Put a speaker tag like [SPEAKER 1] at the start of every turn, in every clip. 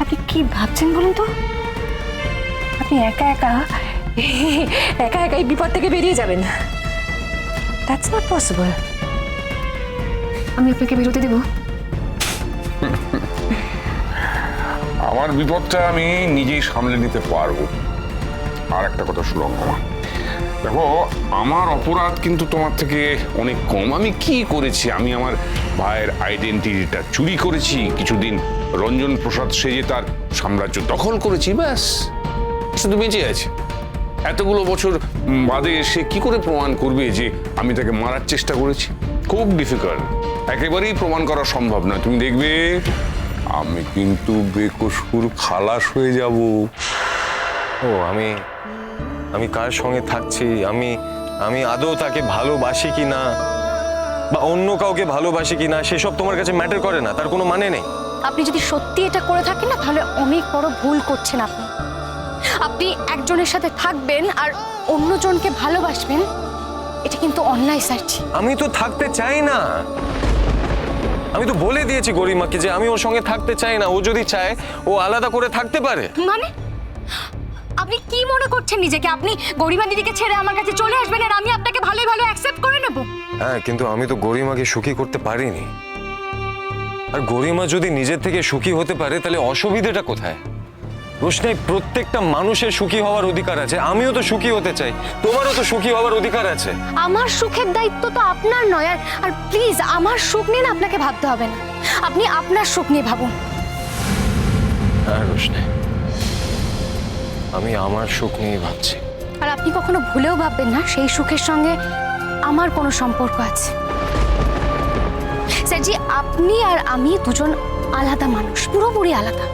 [SPEAKER 1] আপনি কি ভাবছেন বলুন তো? আপনি একা একা একা একা এই বিপদ থেকে বেরিয়ে যাবেন? That's not possible. আমি আপনাকে বেরোতে দেব?
[SPEAKER 2] আমার বিপদটা আমি নিজেই সামলে নিতে পারবো। আর একটা কথা সুরঙ্গমা, দেখো আমার অপরাধ কিন্তু তোমার থেকে অনেক কম। আমি কি করেছি? আমি আমার ভাইয়ের আইডেন্টিটিটা চুরি করেছি, কিছুদিন রঞ্জন প্রসাদ সেজে তার সাম্রাজ্য দখল করেছি, ব্যাস। শুধু বেঁচে আছে। এতগুলো বছর বাদে এসে কি করে প্রমাণ করবে যে আমি তাকে মারার চেষ্টা করেছি? খুব ডিফিকাল্ট, একেবারেই প্রমাণ করা সম্ভব না। তুমি দেখবে আমি কিন্তু বেকসুর খালাস হয়ে যাব।
[SPEAKER 3] ও আমি কার সঙ্গে থাকছি, আমি আদৌ তাকে ভালোবাসি কিনা বা অন্য কাউকে ভালোবাসি কিনা সেসব তোমার কাছে ম্যাটার করে না, তার কোনো মানে নেই।
[SPEAKER 4] আপনি যদি সত্যি এটা করে থাকেন না, তাহলে অনেক বড় ভুল করছেন আপনি। আপনি একজনের সাথে থাকবেন আর অন্যজনকে ভালোবাসবেন, এটা কিন্তু অন্যায় স্যারজি।
[SPEAKER 3] আমি তো থাকতে চাই না। আমি তো বলে দিয়েছি গরিমাকে যে আমি ওর সঙ্গে থাকতে চাই না। ও যদি চায় ও আলাদা করে থাকতে পারে।
[SPEAKER 4] মানে আপনি কি মনে করছেন নিজেকে? আপনি গরিমা দিদিকে ছেড়ে আমার কাছে চলে আসবেন আর আমি আপনাকে ভালোই ভালো অ্যাকসেপ্ট করে নেব?
[SPEAKER 3] হ্যাঁ, কিন্তু আমি তো গরিমাকে সুখী করতে পারিনি। আর গরিমা যদি নিজের থেকে সুখী হতে পারে তাহলে অসুবিধাটা কোথায়? রোশনাই, প্রত্যেকটা মানুষের সুখী হওয়ার অধিকার আছে। আমিও তো সুখী হতে চাই, তোমারও তো সুখী হওয়ার অধিকার আছে।
[SPEAKER 4] আমার সুখের দায়িত্ব তো আপনার নয়। আর প্লিজ আমার সুখ নিয়ে না আপনাকে ভাবতে হবে না, আপনি আপনার সুখ নিয়ে ভাবুন।
[SPEAKER 3] হ্যাঁ রোশনাই, আমি আমার সুখ নিয়ে ভাবছি।
[SPEAKER 4] আর আপনি কখনো ভুলেও ভাববেন না সেই সুখের সঙ্গে আমার কোনো সম্পর্ক আছে। স্যারজি, আপনি আর আমি দুজন আলাদা মানুষ, পুরোপুরি আলাদা।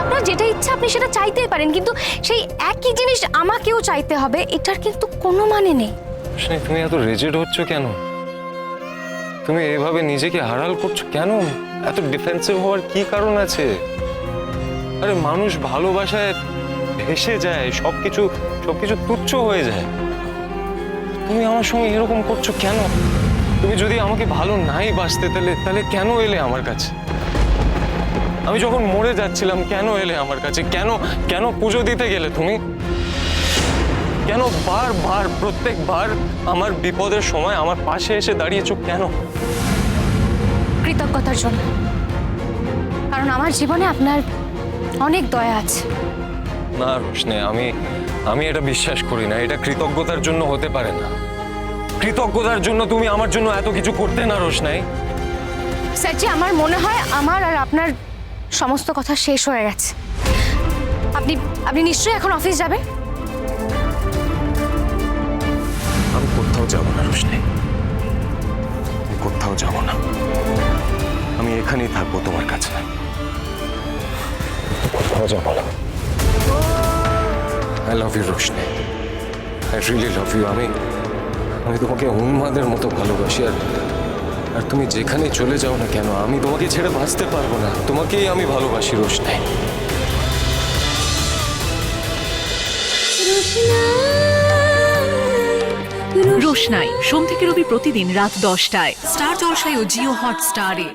[SPEAKER 4] আপনার যেটা ইচ্ছা আপনি সেটা চাইতেই পারেন, কিন্তু সেই একই জিনিস আমাকেও চাইতে হবে, এটার কিন্তু কোনো মানে নেই।
[SPEAKER 3] রোশনাই, তুমি এত রিজিড হচ্ছ কেন? তুমি এভাবে নিজেকে আড়াল করছো কেন? এত ডিফেন্সিভ হওয়ার কি কারণ আছে? আরে মানুষ ভালোবাসায় ভেসে যায়, সবকিছু তুচ্ছ হয়ে যায়। তুমি আমার সঙ্গে এরকম করছো কেন? তুমি যদি আমাকে ভালো নাই বাসতে তাহলে কেন এলে আমার কাছে? আমি যখন মরে যাচ্ছিলাম কেন এলে আমার কাছে? কেন পুজো দিতে গেলে তুমি? কেন বারবার প্রত্যেকবার আমার বিপদের সময় আমার পাশে এসে দাঁড়িয়েছো কেন?
[SPEAKER 4] কৃতজ্ঞতার জন্য, কারণ আমার জীবনে আপনার অনেক দয়া আছে।
[SPEAKER 3] না রোশনাই, আমি এটা বিশ্বাস করি না। এটা কৃতজ্ঞতার জন্য হতে পারে না। কৃতজ্ঞতার জন্য তুমি আমার জন্য এত কিছু করতে না রোশনাই।
[SPEAKER 4] স্যারজি, আমার মনে হয় আমার আর আপনার সমস্ত কথা শেষ হয়ে গেছে। আপনি নিশ্চয়ই এখন অফিস যাবেন।
[SPEAKER 3] আমি কোথাও যাব না রোশনাই, আমি কোথাও যাব না। আমি এখানেই থাকবো তোমার কাছে, কোথাও যাব না। I love you Roshnai, I really love you. আমি তোমাকে উন্মাদের মতো ভালোবাসি। আর তুমি যেখানে চলে যাও না কেন, আমি তোমাকে ছেড়ে বাঁচতে পারবো না। তোমাকেই আমি ভালোবাসি রোশনাই।
[SPEAKER 5] রোশনাই সোম থেকে রবি প্রতিদিন রাত 10টায় স্টার জলসায় ও জিও হটস্টারে।